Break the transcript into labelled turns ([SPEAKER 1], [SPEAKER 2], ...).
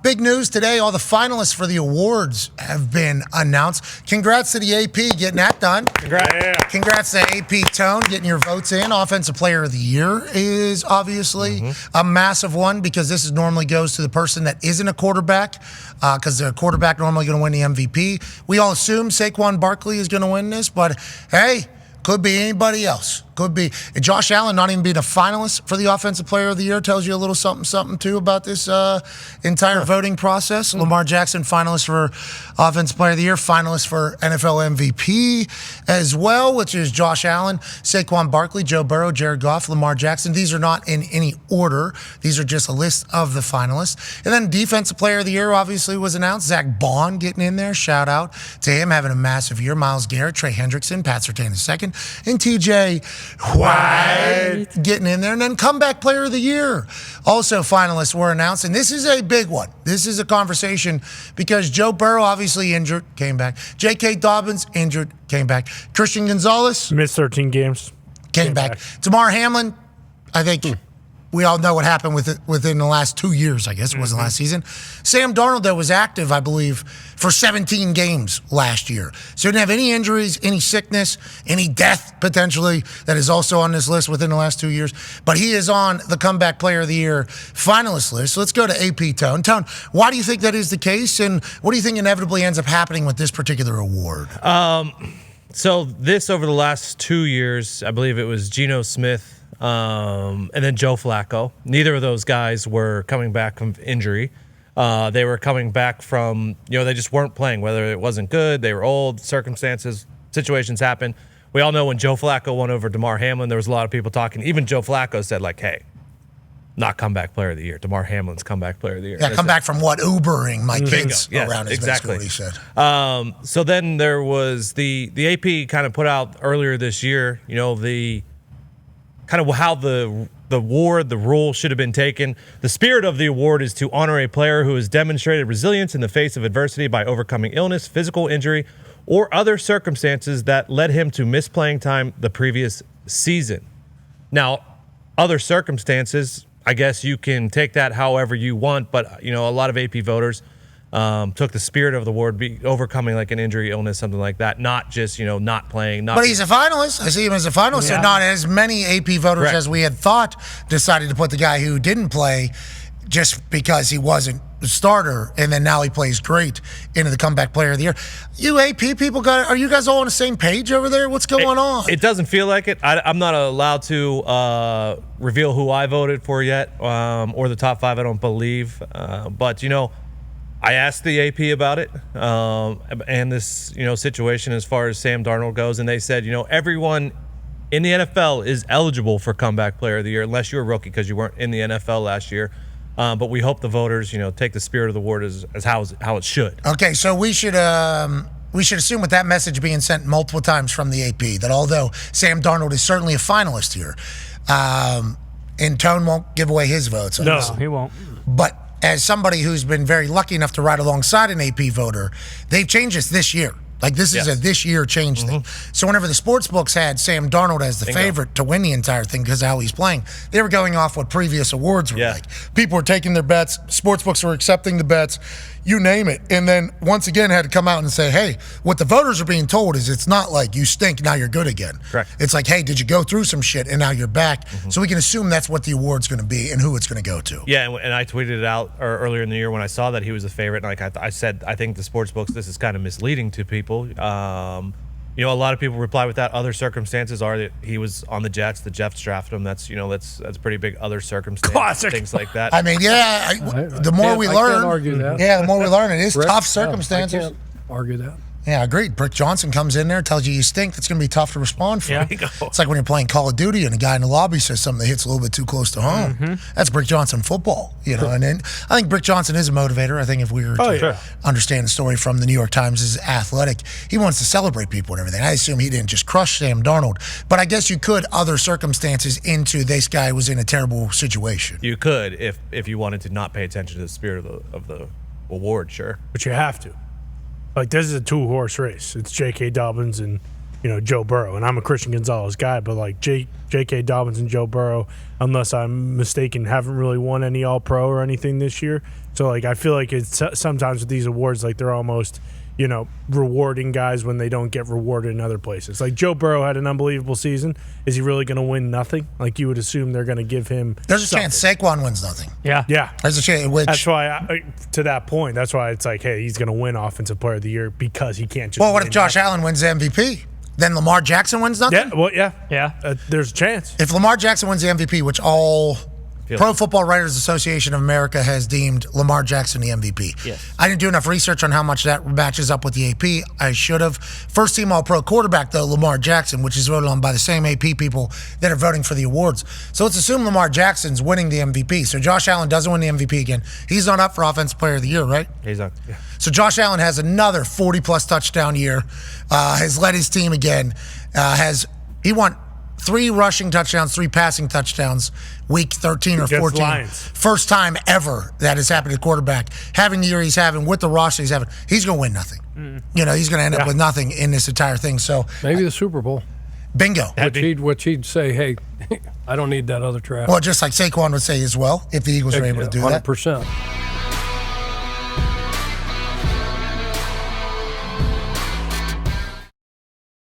[SPEAKER 1] Big news today. All the finalists for the awards have been announced. Congrats to the AP getting that done. Congrats to AP Tone getting your votes in. Offensive Player of the Year is obviously a massive one because this normally goes to the person that isn't a quarterback because the quarterback normally going to win the MVP. We all assume Saquon Barkley is going to win this, but hey, could be anybody else. Could be. Josh Allen not even being a finalist for the Offensive Player of the Year tells you a little something, too, about this entire voting process. Lamar Jackson, finalist for Offensive Player of the Year, finalist for NFL MVP as well, which is Josh Allen, Saquon Barkley, Joe Burrow, Jared Goff, Lamar Jackson. These are not in any order. These are just a list of the finalists. And then Defensive Player of the Year obviously was announced. Zach Bond getting in there. Shout out to him having a massive year. Myles Garrett, Trey Hendrickson, Pat Surtain II, and TJ White getting in there. And then Comeback Player of the Year. Also finalists were announced. And this is a big one. This is a conversation because Joe Burrow obviously injured, came back. J.K. Dobbins injured, came back. Christian Gonzalez
[SPEAKER 2] missed 13 games.
[SPEAKER 1] Came back. Damar Hamlin, I think we all know what happened with it within the last 2 years, I guess. It wasn't last season. Sam Darnold, though, was active, I believe, for 17 games last year. So he didn't have any injuries, any sickness, any death, potentially, that is also on this list within the last 2 years. But he is on the Comeback Player of the Year finalist list. So let's go to AP Tone. Tone, why do you think that is the case? And what do you think inevitably ends up happening with this particular award?
[SPEAKER 3] So this over the last 2 years, I believe it was Geno Smith, and then Joe Flacco. Neither of those guys were coming back from injury. They were coming back from, they just weren't playing, whether it wasn't good, they were old, circumstances, situations happen. We all know when Joe Flacco won over Damar Hamlin, there was a lot of people talking. Even Joe Flacco said, hey, not Comeback Player of the Year. Damar Hamlin's Comeback Player of the Year.
[SPEAKER 1] Yeah, come back from what? Ubering my kids
[SPEAKER 3] Yes,
[SPEAKER 1] around his
[SPEAKER 3] exactly.
[SPEAKER 1] what he said.
[SPEAKER 3] So then there was the AP kind of put out earlier this year, the kind of how the award, the rule should have been taken. The spirit of the award is to honor a player who has demonstrated resilience in the face of adversity by overcoming illness, physical injury, or other circumstances that led him to miss playing time the previous season. Now, other circumstances, I guess you can take that however you want, but a lot of AP voters took the spirit of the award, overcoming like an injury, illness, something like that, not just not playing.
[SPEAKER 1] But he's a finalist. I see him as a finalist. So not as many AP voters as we had thought decided to put the guy who didn't play just because he wasn't the starter, and then now he plays great into the Comeback Player of the Year. You AP people are you guys all on the same page over there? What's going on?
[SPEAKER 3] It doesn't feel like it. I'm not allowed to reveal who I voted for yet, or the top five, I don't believe. But, I asked the AP about it and this, situation as far as Sam Darnold goes, and they said, everyone in the NFL is eligible for Comeback Player of the Year unless you're a rookie because you weren't in the NFL last year. But we hope the voters, take the spirit of the award as how it should.
[SPEAKER 1] Okay, so we should assume with that message being sent multiple times from the AP that although Sam Darnold is certainly a finalist here, and Tone won't give away his votes.
[SPEAKER 2] No, he won't.
[SPEAKER 1] But as somebody who's been very lucky enough to ride alongside an AP voter, they've changed this year. Like, this is a this year change thing. So whenever the sports books had Sam Darnold as the favorite to win the entire thing because of how he's playing, they were going off what previous awards were like. People were taking their bets. Sports books were accepting the bets. You name it. And then once again had to come out and say, hey, what the voters are being told is it's not like you stink, now you're good again.
[SPEAKER 3] Correct.
[SPEAKER 1] It's like, hey, did you go through some shit and now you're back? So we can assume that's what the award's going to be and who it's going to go to.
[SPEAKER 3] Yeah, and I tweeted it out earlier in the year when I saw that he was a favorite. And I said, I think the sports books, this is kind of misleading to people. A lot of people reply with that. Other circumstances are that he was on the Jets. The Jets drafted him. That's that's pretty big. Other circumstances,
[SPEAKER 2] classic.
[SPEAKER 3] Things like that.
[SPEAKER 1] I mean, the more we learn,
[SPEAKER 4] can't argue that.
[SPEAKER 1] the more we learn, it is
[SPEAKER 4] Correct.
[SPEAKER 1] tough circumstances.
[SPEAKER 4] I can't argue that.
[SPEAKER 1] Yeah, agreed. Brick Johnson comes in there, tells you stink. That's going to be tough to respond for.
[SPEAKER 3] Yeah.
[SPEAKER 1] It's like when you're playing Call of Duty and a guy in the lobby says something that hits a little bit too close to home. And Brick Johnson football, And then I think Brick Johnson is a motivator. I think if we were to understand the story from the New York Times is athletic, he wants to celebrate people and everything. I assume he didn't just crush Sam Darnold, but I guess you could other circumstances into this guy was in a terrible situation.
[SPEAKER 3] You could if you wanted to not pay attention to the spirit of the award, sure.
[SPEAKER 2] But you have to. Like, this is a two-horse race. It's J.K. Dobbins and, Joe Burrow. And I'm a Christian Gonzalez guy, but, like, J.K. Dobbins and Joe Burrow, unless I'm mistaken, haven't really won any All-Pro or anything this year. So, like, I feel like it's sometimes with these awards, like, they're almost, rewarding guys when they don't get rewarded in other places. Like, Joe Burrow had an unbelievable season. Is he really going to win nothing? Like, you would assume they're going to give him
[SPEAKER 1] There's a
[SPEAKER 2] something.
[SPEAKER 1] chance Saquon wins nothing.
[SPEAKER 2] Yeah.
[SPEAKER 1] There's a chance.
[SPEAKER 2] That's why, to that point, that's why it's like, hey, he's going to win Offensive Player of the Year because he can't just
[SPEAKER 1] Well, what if
[SPEAKER 2] win
[SPEAKER 1] Josh
[SPEAKER 2] nothing.
[SPEAKER 1] Allen wins the MVP? Then Lamar Jackson wins nothing?
[SPEAKER 2] Yeah, well, yeah. There's a chance.
[SPEAKER 1] If Lamar Jackson wins the MVP, which all Pro Football Writers Association of America has deemed Lamar Jackson the MVP.
[SPEAKER 4] Yes.
[SPEAKER 1] I didn't do enough research on how much that matches up with the AP. I should have. First team All-Pro quarterback, though, Lamar Jackson, which is voted on by the same AP people that are voting for the awards. So let's assume Lamar Jackson's winning the MVP. So Josh Allen doesn't win the MVP again. He's not up for Offensive Player of the Year, right?
[SPEAKER 3] He's not. Yeah.
[SPEAKER 1] So Josh Allen has another 40-plus touchdown year, has led his team again, he won 3 rushing touchdowns, 3 passing touchdowns, week 13 or
[SPEAKER 2] Against
[SPEAKER 1] 14.
[SPEAKER 2] Lions.
[SPEAKER 1] First time ever that has happened to quarterback. Having the year he's having with the roster he's having, he's going to win nothing. He's going to end up with nothing in this entire thing. So
[SPEAKER 5] Maybe the Super Bowl.
[SPEAKER 1] bingo.
[SPEAKER 5] Which he'd say, hey, I don't need that other trap.
[SPEAKER 1] Well, just like Saquon would say as well, if the Eagles are able to do that.
[SPEAKER 5] 100%.